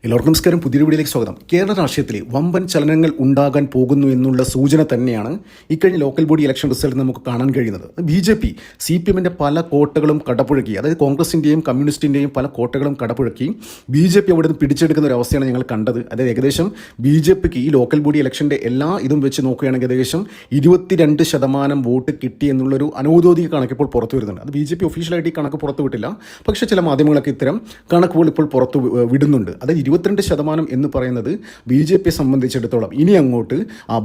എല്ലാവർക്കും നമസ്കാരം. പുതിയൊരു വീഡിയോയിലേക്ക് സ്വാഗതം. കേരള രാഷ്ട്രീയത്തിൽ വമ്പൻ ചലനങ്ങൾ ഉണ്ടാകാൻ പോകുന്നു എന്നുള്ള സൂചന തന്നെയാണ് ഇക്കഴിഞ്ഞ ലോക്കൽ ബോഡി ഇലക്ഷൻ റിസൾട്ട് നമുക്ക് കാണാൻ കഴിയുന്നത്. BJP CPM പല കോട്ടകളും കടപുഴക്കി, അതായത് കോൺഗ്രസിൻ്റെയും കമ്മ്യൂണിസ്റ്റിൻ്റെയും പല കോട്ടകളും കടപുഴക്കി BJP അവിടെ നിന്ന് പിടിച്ചെടുക്കുന്ന ഒരു അവസ്ഥയാണ് ഞങ്ങൾ കണ്ടത്. അതായത് ഏകദേശം BJPക്ക് ഈ ലോക്കൽ ബോഡി ഇലക്ഷൻ്റെ എല്ലാ ഇതും വെച്ച് നോക്കുകയാണെങ്കിൽ ഏകദേശം 22% വോട്ട് കിട്ടി എന്നുള്ളൊരു അനൗദ്യോഗിക കണക്ക് ഇപ്പോൾ പുറത്തു വരുന്നുണ്ട്. അത് BJP ഒഫീഷ്യലായിട്ട് ഈ കണക്ക് പുറത്തു വിട്ടില്ല, പക്ഷേ ചില മാധ്യമങ്ങളൊക്കെ ഇത്തരം കണക്കുകൾ ഇപ്പോൾ പുറത്തു വിടുന്നുണ്ട്. അതായത് 22% എന്ന് പറയുന്നത് BJP സംബന്ധിച്ചിടത്തോളം ഇനി അങ്ങോട്ട്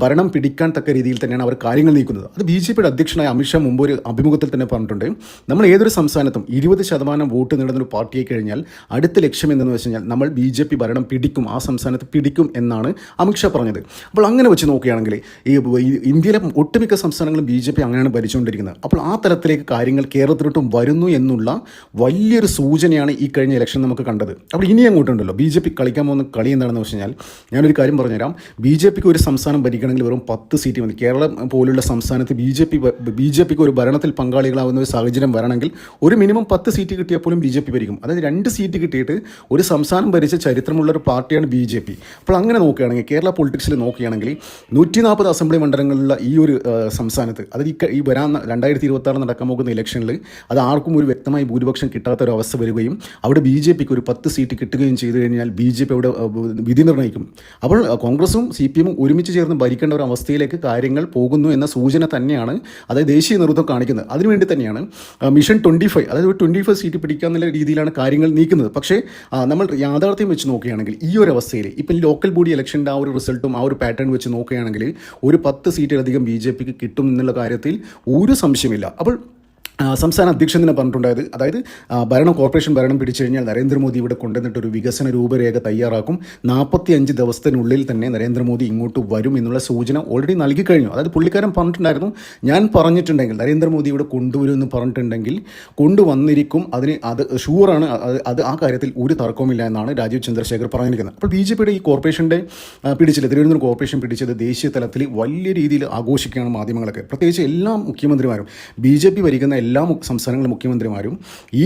ഭരണം പിടിക്കാൻ തക്ക രീതിയിൽ തന്നെയാണ് അവർ കാര്യങ്ങൾ നീക്കുന്നത്. അത് BJPയുടെ അധ്യക്ഷനായ അമിത്ഷാ മുമ്പ് ഒരു അഭിമുഖത്തിൽ തന്നെ പറഞ്ഞിട്ടുണ്ട്. നമ്മൾ ഏതൊരു സംസ്ഥാനത്തും 20% വോട്ട് നേടുന്നൊരു പാർട്ടിയായി കഴിഞ്ഞാൽ അടുത്ത ലക്ഷ്യം എന്തെന്ന് വെച്ച് കഴിഞ്ഞാൽ നമ്മൾ BJP ഭരണം പിടിക്കും, ആ സംസ്ഥാനത്ത് പിടിക്കും എന്നാണ് അമിത്ഷാ പറഞ്ഞത്. അപ്പോൾ അങ്ങനെ വെച്ച് നോക്കുകയാണെങ്കിൽ ഈ ഇന്ത്യയിലെ ഒട്ടുമിക്ക സംസ്ഥാനങ്ങളും BJP അങ്ങനെയാണ് ഭരിച്ചുകൊണ്ടിരിക്കുന്നത്. അപ്പോൾ ആ തരത്തിലേക്ക് കാര്യങ്ങൾ കേരളത്തിലോട്ടും വരുന്നു എന്നുള്ള വലിയൊരു സൂചനയാണ് ഈ കഴിഞ്ഞ ഇലക്ഷൻ നമുക്ക് കണ്ടത്. അപ്പോൾ ഇനി അങ്ങോട്ടുണ്ടല്ലോ BJP കളിക്കാൻ പോകുന്ന കളി എന്താണെന്ന് വെച്ച് കഴിഞ്ഞാൽ ഞാനൊരു കാര്യം പറഞ്ഞുതരാം. BJPക്ക് ഒരു സംസ്ഥാനം ഭരിക്കണമെങ്കിൽ വെറും 10 സീറ്റ് മതി. കേരളം പോലുള്ള സംസ്ഥാനത്ത് BJPക്ക് ഒരു ഭരണത്തിൽ പങ്കാളികളാവുന്ന ഒരു സാഹചര്യം വരണമെങ്കിൽ ഒരു മിനിമം 10 സീറ്റ് കിട്ടിയാൽ പോലും BJP ഭരിക്കും. അതായത് 2 സീറ്റ് കിട്ടിയിട്ട് ഒരു സംസ്ഥാനം ഭരിച്ച ചരിത്രമുള്ളൊരു പാർട്ടിയാണ് BJP. അപ്പോൾ അങ്ങനെ നോക്കുകയാണെങ്കിൽ കേരള പൊളിറ്റിക്സിൽ നോക്കുകയാണെങ്കിൽ 140 അസംബ്ലി മണ്ഡലങ്ങളിലുള്ള ഈ ഒരു സംസ്ഥാനത്ത്, അത് ഈ വരാൻ 2026 നടക്കാൻ പോകുന്ന ഇലക്ഷനിൽ അത് ആർക്കും ഒരു വ്യക്തമായ ഭൂരിപക്ഷം കിട്ടാത്ത ഒരു അവസ്ഥ വരികയും അവിടെ BJPക്ക് ഒരു 10 സീറ്റ് കിട്ടുകയും ചെയ്തു കഴിഞ്ഞാൽ BJP അവിടെ വിധി നിർണ്ണയിക്കും. അപ്പോൾ കോൺഗ്രസും CPM ഒരുമിച്ച് ചേർന്ന് ഭരിക്കേണ്ട ഒരു അവസ്ഥയിലേക്ക് കാര്യങ്ങൾ പോകുന്നു എന്ന സൂചന തന്നെയാണ്, അതായത് ദേശീയ നേതൃത്വം കാണിക്കുന്നത്. അതിനുവേണ്ടി തന്നെയാണ് മിഷൻ 25, അതായത് 25 സീറ്റ് പിടിക്കാന്നുള്ള രീതിയിലാണ് കാര്യങ്ങൾ നീക്കുന്നത്. പക്ഷേ നമ്മൾ യാഥാർത്ഥ്യം വെച്ച് നോക്കുകയാണെങ്കിൽ ഈ ഒരു അവസ്ഥയിൽ ഇപ്പം ലോക്കൽ ബോഡി ഇലക്ഷൻ്റെ ആ ഒരു റിസൾട്ടും ആ ഒരു പാറ്റേൺ വെച്ച് നോക്കുകയാണെങ്കിൽ ഒരു 10 സീറ്റിലധികം BJPക്ക് കിട്ടും എന്നുള്ള കാര്യത്തിൽ ഒരു സംശയമില്ല. അപ്പോൾ സംസ്ഥാന അധ്യക്ഷൻ തന്നെ പറഞ്ഞിട്ടുണ്ടായത്, അതായത് കോർപ്പറേഷൻ ഭരണം പിടിച്ചു കഴിഞ്ഞാൽ നരേന്ദ്രമോദി ഇവിടെ കൊണ്ടുവന്നിട്ടൊരു വികസന രൂപരേഖ തയ്യാറാക്കും, 45 ദിവസത്തിനുള്ളിൽ തന്നെ നരേന്ദ്രമോദി ഇങ്ങോട്ട് വരും എന്നുള്ള സൂചന ഓൾറെഡി നൽകി കഴിഞ്ഞു. അതായത് പുള്ളിക്കാരൻ പറഞ്ഞിട്ടുണ്ടായിരുന്നു, ഞാൻ പറഞ്ഞിട്ടുണ്ടെങ്കിൽ നരേന്ദ്രമോദി ഇവിടെ കൊണ്ടുവരുമെന്ന് പറഞ്ഞിട്ടുണ്ടെങ്കിൽ കൊണ്ടുവന്നിരിക്കും, അത് ഷുവറാണ്, അത് ആ കാര്യത്തിൽ ഒരു തർക്കവുമില്ല എന്നാണ് രാജീവ് ചന്ദ്രശേഖർ പറഞ്ഞിരിക്കുന്നത്. അപ്പോൾ BJPയുടെ ഈ കോർപ്പറേഷൻ്റെ തിരുവനന്തപുരം കോർപ്പറേഷൻ പിടിച്ചത് ദേശീയ തലത്തിൽ വലിയ രീതിയിൽ ആഘോഷിക്കുകയാണ് മാധ്യമങ്ങളൊക്കെ. പ്രത്യേകിച്ച് എല്ലാ മുഖ്യമന്ത്രിമാരും BJP ഭരിക്കുന്ന എല്ലാ സംസ്ഥാനങ്ങളിലെ മുഖ്യമന്ത്രിമാരും ഈ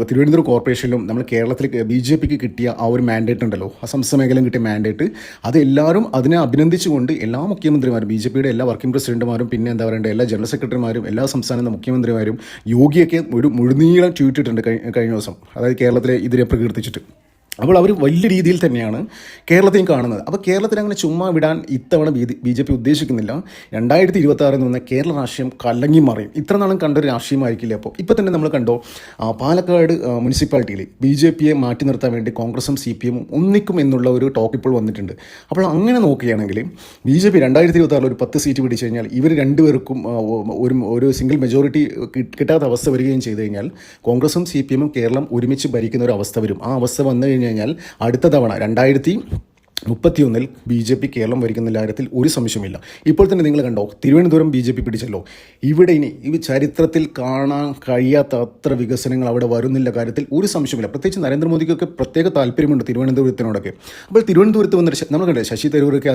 തിരുവനന്തപുരം കോർപ്പറേഷനിലും നമ്മൾ കേരളത്തിൽ BJPക്ക് കിട്ടിയ ആ ഒരു മാൻഡേറ്റ് ഉണ്ടല്ലോ, ആ സംസ്ഥാന മേഖലയും കിട്ടിയ മാൻഡേറ്റ്, അത് എല്ലാവരും അതിനെ അഭിനന്ദിച്ചുകൊണ്ട് എല്ലാ മുഖ്യമന്ത്രിമാരും, BJPയുടെ എല്ലാ വർക്കിംഗ് പ്രസിഡന്റുമാരും, പിന്നെ എന്താ പറയേണ്ടത് എല്ലാ ജനറൽ സെക്രട്ടറിമാരും, എല്ലാ സംസ്ഥാനത്തെ മുഖ്യമന്ത്രിമാരും, യോഗിയൊക്കെ ഒരു മുഴുനീളം ട്വീറ്റ് ഇട്ടിട്ടുണ്ട് കഴിഞ്ഞ ദിവസം, അതായത് കേരളത്തിലെ ഇതിനെ പ്രകീർത്തിച്ചിട്ട്. അപ്പോൾ അവർ വലിയ രീതിയിൽ തന്നെയാണ് കേരളത്തെയും കാണുന്നത്. അപ്പോൾ കേരളത്തിൽ അങ്ങനെ ചുമ്മാ വിടാൻ ഇത്തവണ BJP ഉദ്ദേശിക്കുന്നില്ല. 2026 എന്ന് പറഞ്ഞാൽ കേരള രാഷ്ട്രീയം കലങ്ങി മറിയും. ഇത്ര നാളും കണ്ടൊരു രാഷ്ട്രീയമായിരിക്കില്ല. അപ്പോൾ ഇപ്പോൾ തന്നെ നമ്മൾ കണ്ടോ, പാലക്കാട് മുനിസിപ്പാലിറ്റിയിൽ BJPയെ മാറ്റി നിർത്താൻ വേണ്ടി കോൺഗ്രസും CPM ഒന്നിക്കും എന്നുള്ള ഒരു ടോക്ക് ഇപ്പോൾ വന്നിട്ടുണ്ട്. അപ്പോൾ അങ്ങനെ നോക്കുകയാണെങ്കിൽ BJP 2026 ഒരു 10 സീറ്റ് പിടിച്ചു കഴിഞ്ഞാൽ ഇവർ രണ്ടുപേർക്കും ഒരു സിംഗിൾ മെജോറിറ്റി കിട്ടാത്ത അവസ്ഥ വരികയും ചെയ്തു കഴിഞ്ഞാൽ കോൺഗ്രസും CPM കേരളം ഒരുമിച്ച് ഭരിക്കുന്ന ഒരു അവസ്ഥ വരും. ആ അവസ്ഥ വന്നു കഴിഞ്ഞാൽ അടുത്ത തവണ 2031 BJP കേരളം ഭരിക്കുന്ന കാര്യത്തിൽ ഒരു സംശയമില്ല. ഇപ്പോൾ തന്നെ നിങ്ങൾ കണ്ടോ, തിരുവനന്തപുരം BJP പിടിച്ചല്ലോ. ഇവിടെ ഇനി ചരിത്രത്തിൽ കാണാൻ കഴിയാത്ത അത്ര വികസനങ്ങൾ അവിടെ വരുന്നില്ല കാര്യത്തിൽ ഒരു സംശയമില്ല. പ്രത്യേകിച്ച് നരേന്ദ്രമോദിക്കൊക്കെ പ്രത്യേക താല്പര്യമുണ്ട് തിരുവനന്തപുരത്തിനോടൊക്കെ. അപ്പോൾ തിരുവനന്തപുരത്ത് വന്നിട്ട് നമ്മൾ കണ്ടേ ശശി തരൂരൊക്കെ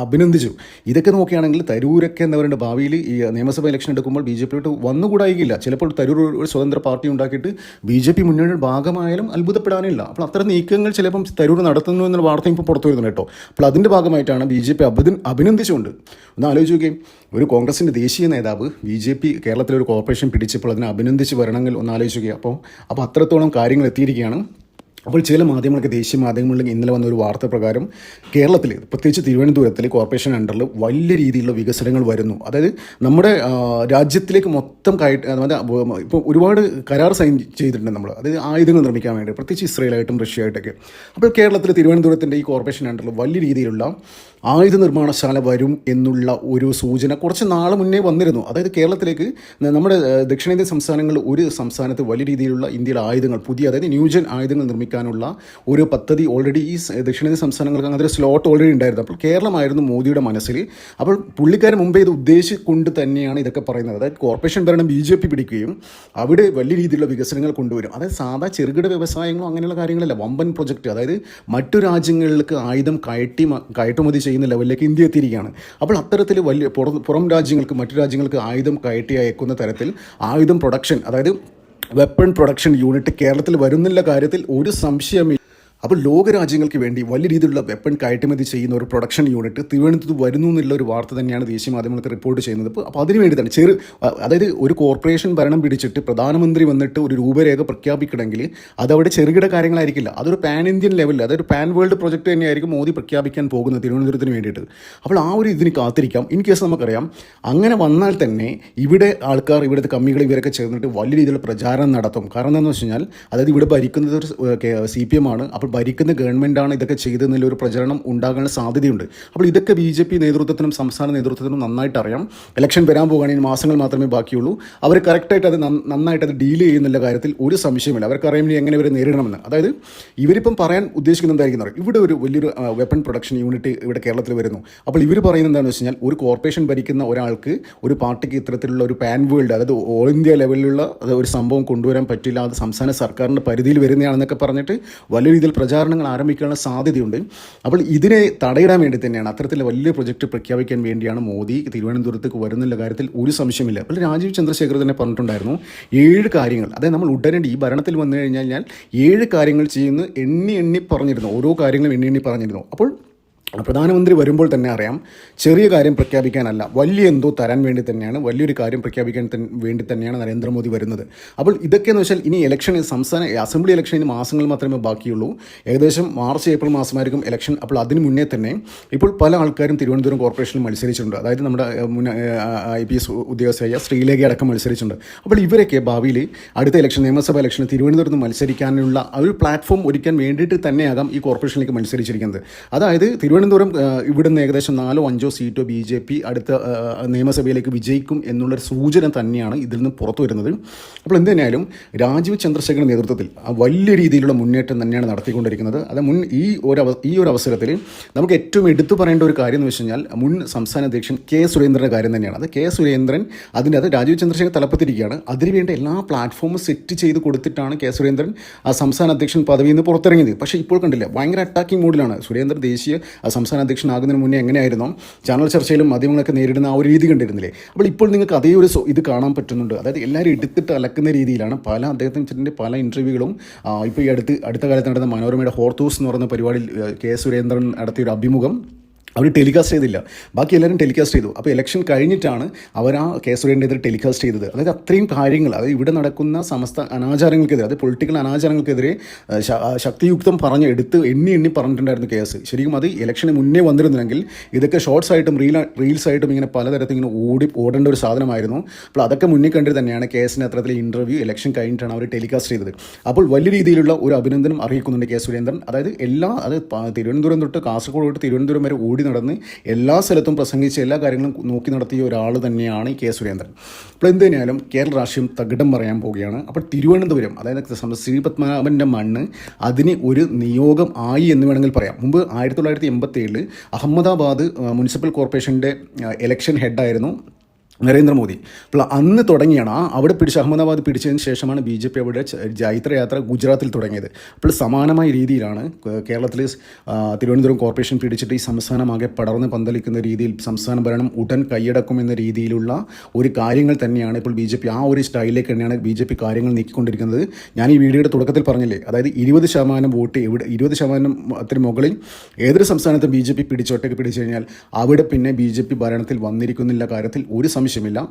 അഭിനന്ദിച്ചു. ഇതൊക്കെ നോക്കുകയാണെങ്കിൽ തരൂരൊക്കെ എന്താ പറയുക, ഭാവിയിൽ ഈ നിയമസഭാ ഇലക്ഷൻ എടുക്കുമ്പോൾ BJPയോട്ട് വന്നുകൂടായില്ല. ചിലപ്പോൾ തരൂർ ഒരു സ്വതന്ത്ര പാർട്ടി ഉണ്ടാക്കിയിട്ട് BJP മുന്നണിയുടെ ഭാഗമായാലും അത്ഭുതപ്പെടാനില്ല. അപ്പോൾ അത്തരം നീക്കങ്ങൾ ചിലപ്പം തരൂർ നടത്തുന്നു എന്നുള്ള വാർത്ത ഇപ്പോൾ പുറത്തു വരുന്നുണ്ട് കേട്ടോ. അപ്പോൾ അതിൻ്റെ ഭാഗമായിട്ടാണ് BJP അഭിനന്ദിച്ചുകൊണ്ട് ഒന്ന് ആലോചിച്ച് നോക്കുകയും, ഒരു കോൺഗ്രസിൻ്റെ ദേശീയ നേതാവ് BJP കേരളത്തിലൊരു കോർപ്പറേഷൻ പിടിച്ചപ്പോൾ അതിനെ അഭിനന്ദിച്ച് വരണമെങ്കിൽ ഒന്ന് ആലോചിക്കുക. അപ്പോൾ അത്രത്തോളം കാര്യങ്ങൾ എത്തിയിരിക്കുകയാണ്. അപ്പോൾ ചില മാധ്യമങ്ങൾക്ക്, ദേശീയ മാധ്യമങ്ങളിൽ ഇന്നലെ വന്ന ഒരു വാർത്ത പ്രകാരം കേരളത്തിൽ പ്രത്യേകിച്ച് തിരുവനന്തപുരത്തിൽ കോർപ്പറേഷൻ അണ്ടറിൽ വലിയ രീതിയിലുള്ള വികസനങ്ങൾ വരുന്നു. അതായത് നമ്മുടെ രാജ്യത്തിലേക്ക് മൊത്തം ഇപ്പോൾ ഒരുപാട് കരാർ സൈൻ ചെയ്തിട്ടുണ്ട് നമ്മൾ, അതായത് ആയുധങ്ങൾ നിർമ്മിക്കാൻ വേണ്ടി, പ്രത്യേകിച്ച് ഇസ്രയേലായിട്ടും റഷ്യയായിട്ടൊക്കെ. അപ്പോൾ കേരളത്തിൽ തിരുവനന്തപുരത്തിൻ്റെ ഈ കോർപ്പറേഷൻ അണ്ടറിൽ വലിയ രീതിയിലുള്ള ആയുധ നിർമ്മാണശാല വരും എന്നുള്ള ഒരു സൂചന കുറച്ച് നാൾ മുന്നേ വന്നിരുന്നു. അതായത് കേരളത്തിലേക്ക് നമ്മുടെ ദക്ഷിണേന്ത്യൻ സംസ്ഥാനങ്ങളിൽ ഒരു സംസ്ഥാനത്ത് വലിയ രീതിയിലുള്ള ഇന്ത്യയിലെ ആയുധങ്ങൾ, പുതിയ അതായത് ന്യൂജൻ ആയുധങ്ങൾ നിർമ്മിക്കാനുള്ള ഒരു പദ്ധതി ഓൾറെഡി ഈ ദക്ഷിണേന്ത്യൻ സംസ്ഥാനങ്ങൾക്ക് അങ്ങനെ ഒരു സ്ലോട്ട് ഓൾറെഡി ഉണ്ടായിരുന്നു. അപ്പോൾ കേരളമായിരുന്നു മോദിയുടെ മനസ്സിൽ. അപ്പോൾ പുള്ളിക്കാരൻ മുമ്പേ ഇത് ഉദ്ദേശിച്ചുകൊണ്ട് തന്നെയാണ് ഇതൊക്കെ പറയുന്നത്. അതായത് കോർപ്പറേഷൻ ഭരണം BJP പിടിക്കുകയും അവിടെ വലിയ രീതിയിലുള്ള വികസനങ്ങൾ കൊണ്ടുവരും. അതായത് സാധാ ചെറുകിട വ്യവസായങ്ങളോ അങ്ങനെയുള്ള കാര്യങ്ങളല്ല, വമ്പൻ പ്രൊജക്റ്റ്, അതായത് മറ്റു രാജ്യങ്ങളിലേക്ക് ആയുധം കയറ്റുമതി ചെയ്യുന്ന ലെവലിലേക്ക് ഇന്ത്യ എത്തിയിരിക്കുകയാണ്. അപ്പോൾ അത്തരത്തിൽ വലിയ പുറം രാജ്യങ്ങൾക്ക്, മറ്റു രാജ്യങ്ങൾക്ക് ആയുധം കയറ്റി അയക്കുന്ന തരത്തിൽ ആയുധം പ്രൊഡക്ഷൻ, അതായത് വെപ്പൺ പ്രൊഡക്ഷൻ യൂണിറ്റ് കേരളത്തിൽ വരുന്നില്ല കാര്യത്തിൽ ഒരു സംശയമില്ല. അപ്പോൾ ലോകരാജ്യങ്ങൾക്ക് വേണ്ടി വലിയ രീതിയിലുള്ള വെപ്പൺ കയറ്റുമതി ചെയ്യുന്ന ഒരു പ്രൊഡക്ഷൻ യൂണിറ്റ് തിരുവനന്തപുരത്ത് വരുന്നു എന്നുള്ള ഒരു വാർത്ത തന്നെയാണ് ദേശീയ മാധ്യമങ്ങൾക്ക് റിപ്പോർട്ട് ചെയ്യുന്നത്. അപ്പോൾ അതിനുവേണ്ടി തന്നെ അതായത് ഒരു കോർപ്പറേഷൻ ഭരണം പിടിച്ചിട്ട് പ്രധാനമന്ത്രി വന്നിട്ട് ഒരു രൂപരേഖ പ്രഖ്യാപിക്കണമെങ്കിൽ അതവിടെ ചെറുകിട കാര്യങ്ങളായിരിക്കില്ല. അതൊരു പാൻ ഇന്ത്യൻ ലെവലിൽ, അതൊരു പാൻ വേൾഡ് പ്രൊജക്ട് തന്നെയായിരിക്കും മോദി പ്രഖ്യാപിക്കാൻ പോകുന്നത് തിരുവനന്തപുരത്തിന് വേണ്ടിയിട്ട്. അപ്പോൾ ആ ഒരു ഇതിന് കാത്തിരിക്കാം. ഇൻ കേസ് നമുക്കറിയാം അങ്ങനെ വന്നാൽ തന്നെ ഇവിടെ ആൾക്കാർ, ഇവിടുത്തെ കമ്മികൾ ഇവരൊക്കെ ചേർന്നിട്ട് വലിയ രീതിയിലുള്ള പ്രചാരണം നടത്തും. കാരണം എന്താണെന്ന് വെച്ച് കഴിഞ്ഞാൽ അതായത് ഇവിടെ ഭരിക്കുന്നത് ഒരു CPM ആണ്. അപ്പോൾ ഭരിക്കുന്ന ഗവൺമെൻറ്റാണ് ഇതൊക്കെ ചെയ്തതെന്നുള്ള ഒരു പ്രചരണം ഉണ്ടാകാനുള്ള സാധ്യതയുണ്ട്. അപ്പോൾ ഇതൊക്കെ BJP നേതൃത്വത്തിനും സംസ്ഥാന നേതൃത്വത്തിനും നന്നായിട്ട് അറിയാം. ഇലക്ഷൻ വരാൻ പോകുകയാണെങ്കിൽ മാസങ്ങൾ മാത്രമേ ബാക്കിയുള്ളൂ. അവർ കറക്റ്റായിട്ട് അത് നന്നായിട്ട് അത് ഡീൽ ചെയ്യുന്നുള്ള കാര്യത്തിൽ ഒരു സംശയമില്ല. അവർക്കറിയാം എങ്ങനെ ഇവരെ നേരിടണമെന്ന്. അതായത് ഇവരിപ്പം പറയാൻ ഉദ്ദേശിക്കുന്നത് എന്തായിരിക്കും, ഇവിടെ ഒരു വലിയൊരു വെപ്പൺ പ്രൊഡക്ഷൻ യൂണിറ്റ് ഇവിടെ കേരളത്തിൽ വരുന്നു. അപ്പോൾ ഇവർ പറയുന്നത് എന്താണെന്ന് വെച്ച് കഴിഞ്ഞാൽ ഒരു കോർപ്പറേഷൻ ഭരിക്കുന്ന ഒരാൾക്ക്, ഒരു പാർട്ടിക്ക് ഇത്തരത്തിലുള്ള ഒരു പാൻ വേൾഡ്, അതായത് ഓൾ ഇന്ത്യ ലെവലിലുള്ള ഒരു സംഭവം കൊണ്ടുവരാൻ പറ്റില്ല, അത് സംസ്ഥാന സർക്കാരിൻ്റെ പരിധിയിൽ വരുന്നതാണെന്നൊക്കെ പറഞ്ഞിട്ട് വലിയ രീതിയിൽ പ്രചാരണങ്ങൾ ആരംഭിക്കാനുള്ള സാധ്യതയുണ്ട്. അപ്പോൾ ഇതിനെ തടയിടാൻ വേണ്ടി തന്നെയാണ്, അത്തരത്തിലുള്ള വലിയ പ്രൊജക്റ്റ് പ്രഖ്യാപിക്കാൻ വേണ്ടിയാണ് മോദി തിരുവനന്തപുരത്തേക്ക് വരുന്നുള്ള കാര്യത്തിൽ ഒരു സംശയമില്ല. അപ്പോൾ രാജീവ് ചന്ദ്രശേഖർ തന്നെ പറഞ്ഞിട്ടുണ്ടായിരുന്നു 7 കാര്യങ്ങൾ, അതായത് നമ്മൾ ഉടനടി ഈ ഭരണത്തിൽ വന്നു കഴിഞ്ഞാൽ 7 കാര്യങ്ങൾ ചെയ്യുന്നു എണ്ണി പറഞ്ഞിരുന്നു. ഓരോ കാര്യങ്ങളും എണ്ണി പറഞ്ഞിരുന്നു. അപ്പോൾ പ്രധാനമന്ത്രി വരുമ്പോൾ തന്നെ അറിയാം ചെറിയ കാര്യം പ്രഖ്യാപിക്കാനല്ല, വലിയ എന്തോ തരാൻ വേണ്ടി തന്നെയാണ്, വലിയൊരു കാര്യം പ്രഖ്യാപിക്കാൻ വേണ്ടി തന്നെയാണ് നരേന്ദ്രമോദി വരുന്നത്. അപ്പോൾ ഇതൊക്കെയെന്ന് വെച്ചാൽ ഇനി ഇലക്ഷൻ, സംസ്ഥാന അസംബ്ലി ഇലക്ഷന് മാസങ്ങൾ മാത്രമേ ബാക്കിയുള്ളൂ. ഏകദേശം മാർച്ച് ഏപ്രിൽ മാസമായിരിക്കും ഇലക്ഷൻ. അപ്പോൾ അതിന് മുന്നേ തന്നെ ഇപ്പോൾ പല ആൾക്കാരും തിരുവനന്തപുരം കോർപ്പറേഷനിൽ മത്സരിച്ചിട്ടുണ്ട്. അതായത് നമ്മുടെ മുൻ IPS ഉദ്യോഗസ്ഥയായ ശ്രീലേഖ അടക്കം മത്സരിച്ചിട്ടുണ്ട്. അപ്പോൾ ഇവരൊക്കെ ഭാവിയിൽ അടുത്ത ഇലക്ഷൻ, നിയമസഭാ ഇലക്ഷന് തിരുവനന്തപുരത്ത് മത്സരിക്കാനുള്ള ഒരു പ്ലാറ്റ്ഫോം ഒരുക്കാൻ വേണ്ടിയിട്ട് തന്നെയാകാം ഈ കോർപ്പറേഷനിലേക്ക് മത്സരിച്ചിരിക്കുന്നത്. അതായത് തിരുവനന്തപുരം ഇവിടുന്ന് ഏകദേശം 4-5 സീറ്റോ BJP അടുത്ത നിയമസഭയിലേക്ക് വിജയിക്കും എന്നുള്ളൊരു സൂചന തന്നെയാണ് ഇതിൽ നിന്ന് പുറത്തു വരുന്നത്. അപ്പോൾ എന്ത് തന്നെയായാലും രാജീവ് ചന്ദ്രശേഖറിൻ്റെ നേതൃത്വത്തിൽ വലിയ രീതിയിലുള്ള മുന്നേറ്റം തന്നെയാണ് നടത്തിക്കൊണ്ടിരിക്കുന്നത്. അത് ഈ ഒരു അവസരത്തിൽ നമുക്ക് ഏറ്റവും എടുത്തു പറയേണ്ട ഒരു കാര്യം എന്ന് വെച്ച് കഴിഞ്ഞാൽ മുൻ സംസ്ഥാന അധ്യക്ഷൻ K. സുരേന്ദ്രൻ്റെ കാര്യം തന്നെയാണ്. അത് K. സുരേന്ദ്രൻ അത് രാജീവ് ചന്ദ്രശേഖർ തലപ്പത്തിരിക്കുകയാണ്. അതിനുവേണ്ട എല്ലാ പ്ലാറ്റ്ഫോമും സെറ്റ് ചെയ്ത് കൊടുത്തിട്ടാണ് K. സുരേന്ദ്രൻ സംസ്ഥാന അധ്യക്ഷൻ പദവിയിൽ നിന്ന് പുറത്തിറങ്ങിയത്. പക്ഷേ ഇപ്പോൾ കണ്ടില്ല, ഭയങ്കര അറ്റാക്കിംഗ് മൂഡിലാണ് സുരേന്ദ്രൻ. ദേശീയ സംസ്ഥാന അധ്യക്ഷനാകുന്നതിന് മുന്നേ എങ്ങനെയായിരുന്നു ചാനൽ ചർച്ചയിലും മാധ്യമങ്ങളൊക്കെ നേരിടുന്ന ആ ഒരു രീതി കണ്ടിരുന്നില്ലേ? അപ്പോൾ ഇപ്പോൾ നിങ്ങൾക്ക് അതേ ഒരു ഇത് കാണാൻ പറ്റുന്നുണ്ട്. അതായത് എല്ലാവരും എടുത്തിട്ട് അലക്കുന്ന രീതിയിലാണ് അദ്ദേഹത്തിൻ്റെ പല ഇൻ്റർവ്യൂകളും. ഇപ്പോൾ ഈ അടുത്ത കാലത്ത് നടന്ന മനോരമയുടെ ഹോർത്തൂസ് എന്ന് പറയുന്ന പരിപാടിയിൽ K. സുരേന്ദ്രൻ നടത്തിയൊരു അഭിമുഖം അവർ ടെലികാസ്റ്റ് ചെയ്തില്ല, ബാക്കി എല്ലാവരും ടെലികാസ്റ്റ് ചെയ്തു. അപ്പോൾ ഇലക്ഷൻ കഴിഞ്ഞിട്ടാണ് അവർ ആ K. സുരേന്ദ്രനെതിരെ ടെലികാസ്റ്റ് ചെയ്തത്. അതായത് അത്രയും കാര്യങ്ങൾ, അതായത് ഇവിടെ നടക്കുന്ന സമസ്ത അനാചാരങ്ങൾക്കെതിരെ, അതായത് പൊളിറ്റിക്കൽ അനാചാരങ്ങൾക്കെതിരെ ശക്തിയുക്തം എടുത്ത് എണ്ണി പറഞ്ഞിട്ടുണ്ടായിരുന്നു കേസ്. ശരിക്കും അത് ഇലക്ഷന് മുന്നേ വന്നിരുന്നെങ്കിൽ ഇതൊക്കെ ഷോർട്സ് ആയിട്ടും റീൽസായിട്ടും ഇങ്ങനെ പലതരത്തിൽ ഇങ്ങനെ ഓടേണ്ട ഒരു സാധനമായിരുന്നു. അപ്പോൾ അതൊക്കെ മുന്നിൽ കണ്ടിട്ട് തന്നെയാണ് കേസിന് അത്തരത്തിൽ ഇൻ്റർവ്യൂ ഇലക്ഷൻ കഴിഞ്ഞിട്ടാണ് അവർ ടെലികാസ്റ്റ് ചെയ്തത്. അപ്പോൾ വലിയ രീതിയിലുള്ള ഒരു അഭിനന്ദനം അറിയിക്കുന്നുണ്ട് K. സുരേന്ദ്രൻ. അതായത് തിരുവനന്തപുരം തൊട്ട് കാസർഗോഡ് തൊട്ട് തിരുവനന്തപുരം വരെ ഓടി നടന്ന് എല്ലാ സ്ഥലത്തും പ്രസംഗിച്ച് എല്ലാ കാര്യങ്ങളും നോക്കി നടത്തിയ ഒരാൾ തന്നെയാണ് K. സുരേന്ദ്രൻ. അപ്പോൾ എന്ത് തന്നെയാലും കേരള രാഷ്ട്രീയം തകിടം പറയാൻ പോവുകയാണ്. അപ്പോൾ തിരുവനന്തപുരം, അതായത് ശ്രീ പത്മനാഭൻ്റെ മണ്ണ്, അതിന് ഒരു നിയോഗം ആയി എന്ന് വേണമെങ്കിൽ പറയാം. മുമ്പ് 1987 അഹമ്മദാബാദ് മുനിസിപ്പൽ കോർപ്പറേഷൻ്റെ ഇലക്ഷൻ ഹെഡായിരുന്നു നരേന്ദ്രമോദി. അപ്പോൾ അന്ന് തുടങ്ങിയാണ് അവിടെ അഹമ്മദാബാദ് പിടിച്ചതിന് ശേഷമാണ് BJP അവിടെ ജൈത്രയാത്ര ഗുജറാത്തിൽ തുടങ്ങിയത്. അപ്പോൾ സമാനമായ രീതിയിലാണ് കേരളത്തിൽ തിരുവനന്തപുരം കോർപ്പറേഷൻ പിടിച്ചിട്ട് ഈ സംസ്ഥാനമാകെ പടർന്ന് പന്തലിക്കുന്ന രീതിയിൽ സംസ്ഥാന ഭരണം ഉടൻ കൈയടക്കുമെന്ന രീതിയിലുള്ള ഒരു കാര്യങ്ങൾ തന്നെയാണ് ഇപ്പോൾ BJP ആ ഒരു സ്റ്റൈലിലേക്ക് തന്നെയാണ് BJP കാര്യങ്ങൾ നീക്കിക്കൊണ്ടിരിക്കുന്നത്. ഞാൻ ഈ വീഡിയോയുടെ തുടക്കത്തിൽ പറഞ്ഞില്ലേ, അതായത് 20% വോട്ട് 20% മുകളിൽ ഏതൊരു സംസ്ഥാനത്തും BJP ഒറ്റയ്ക്ക് പിടിച്ചു കഴിഞ്ഞാൽ അവിടെ പിന്നെ BJP ഭരണത്തിൽ വന്നിരിക്കുന്നില്ല കാര്യത്തിൽ ഒരു സംശയമില്ല.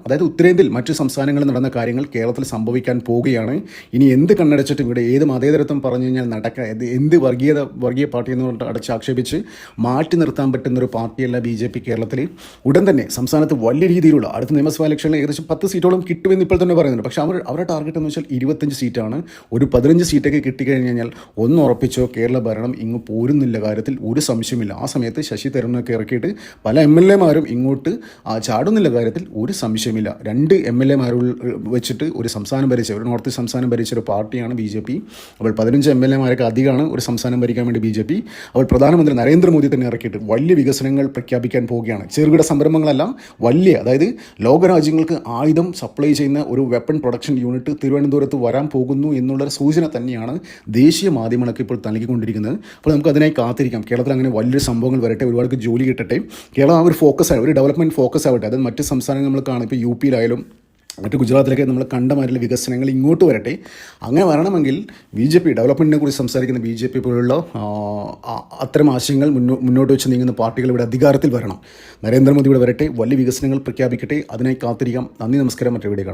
അതായത് ഉത്തരേന്ത്യയിൽ മറ്റു സംസ്ഥാനങ്ങളിൽ നടന്ന കാര്യങ്ങൾ കേരളത്തിൽ സംഭവിക്കാൻ പോവുകയാണ്. ഇനി എന്ത് കണ്ണടച്ചിട്ടും ഇവിടെ ഏത് മതേതരത്വം പറഞ്ഞു കഴിഞ്ഞാൽ എന്ത് വർഗീയ പാർട്ടി എന്ന് പറഞ്ഞിട്ട് അടച്ചാക്ഷേപിച്ച് മാറ്റി നിർത്താൻ പറ്റുന്നൊരു പാർട്ടിയല്ല BJP കേരളത്തിൽ. ഉടൻ തന്നെ സംസ്ഥാനത്ത് വലിയ രീതിയിലുള്ള അടുത്ത നിയമസഭാ ഇലക്ഷനിൽ ഏകദേശം 10 സീറ്റോളം കിട്ടുമെന്ന് ഇപ്പോൾ തന്നെ പറയുന്നുണ്ട്. പക്ഷേ അവരുടെ ടാർഗറ്റ് എന്ന് വെച്ചാൽ 25 സീറ്റാണ്. ഒരു 15 സീറ്റൊക്കെ കിട്ടിക്കഴിഞ്ഞ് കഴിഞ്ഞാൽ ഒന്ന് ഉറപ്പിച്ചോ കേരള ഭരണം ഇങ്ങ് പോരുന്നില്ല കാര്യത്തിൽ ഒരു സംശയമില്ല. ആ സമയത്ത് ശശി തരൂരിനൊക്കെ ഇറക്കിയിട്ട് പല MLA-മാരും ഇങ്ങോട്ട് ചാടുന്നില്ല കാര്യത്തിൽ ഒരു സംശയമില്ല. 2 MLA-മാരിൽ വെച്ചിട്ട് ഒരു സംസ്ഥാനം ഭരിച്ച, ഒരു നോർത്ത് ഈസ്റ്റ് സംസ്ഥാനം ഭരിച്ച ഒരു പാർട്ടിയാണ് BJP. അപ്പോൾ 15 MLA-മാരൊക്കെ അധികമാണ് ഒരു സംസ്ഥാനം ഭരിക്കാൻ വേണ്ടി BJP. അപ്പോൾ പ്രധാനമന്ത്രി നരേന്ദ്രമോദി തന്നെ ഇറക്കിയിട്ട് വലിയ വികസനങ്ങൾ പ്രഖ്യാപിക്കാൻ പോവുകയാണ്. ചെറുകിട സംരംഭങ്ങളെല്ലാം വലിയ, അതായത് ലോകരാജ്യങ്ങൾക്ക് ആയുധം സപ്ലൈ ചെയ്യുന്ന ഒരു വെപ്പൺ പ്രൊഡക്ഷൻ യൂണിറ്റ് തിരുവനന്തപുരത്ത് വരാൻ പോകുന്നു എന്നുള്ളൊരു സൂചന തന്നെയാണ് ദേശീയ മാധ്യമങ്ങളൊക്കെ ഇപ്പോൾ നൽകിക്കൊണ്ടിരിക്കുന്നത്. അപ്പോൾ നമുക്ക് അതിനായി കാത്തിരിക്കാം. കേരളത്തിൽ അങ്ങനെ വലിയൊരു സംഭവങ്ങൾ വരട്ടെ, ഒരുപാട് ജോലി കിട്ടട്ടെ, കേരളം ആ ഒരു ഫോക്കസ് ഒരു ഡെവലപ്മെൻറ്റ് ഫോക്കസ് ആവട്ടെ. അത് മറ്റ് സംസ്ഥാനങ്ങൾ നമ്മൾ കാണും. ഇപ്പോൾ UP-യിലായാലും മറ്റ് ഗുജറാത്തിലൊക്കെ നമ്മൾ കണ്ട മാതിരിയുള്ള വികസനങ്ങൾ ഇങ്ങോട്ട് വരട്ടെ. അങ്ങനെ വരണമെങ്കിൽ BJP ഡെവലപ്മെൻറ്റിനെ കുറിച്ച് സംസാരിക്കുന്ന BJP പോലുള്ള അത്തരം ആശയങ്ങൾ മുന്നോട്ട് വെച്ച് നീങ്ങുന്ന പാർട്ടികൾ ഇവിടെ അധികാരത്തിൽ വരണം. നരേന്ദ്രമോദി ഇവിടെ വരട്ടെ, വലിയ വികസനങ്ങൾ പ്രഖ്യാപിക്കട്ടെ. അതിനായി കാത്തിരിക്കാം. നന്ദി, നമസ്കാരം. മറ്റൊരു വീഡിയോ കാണാം.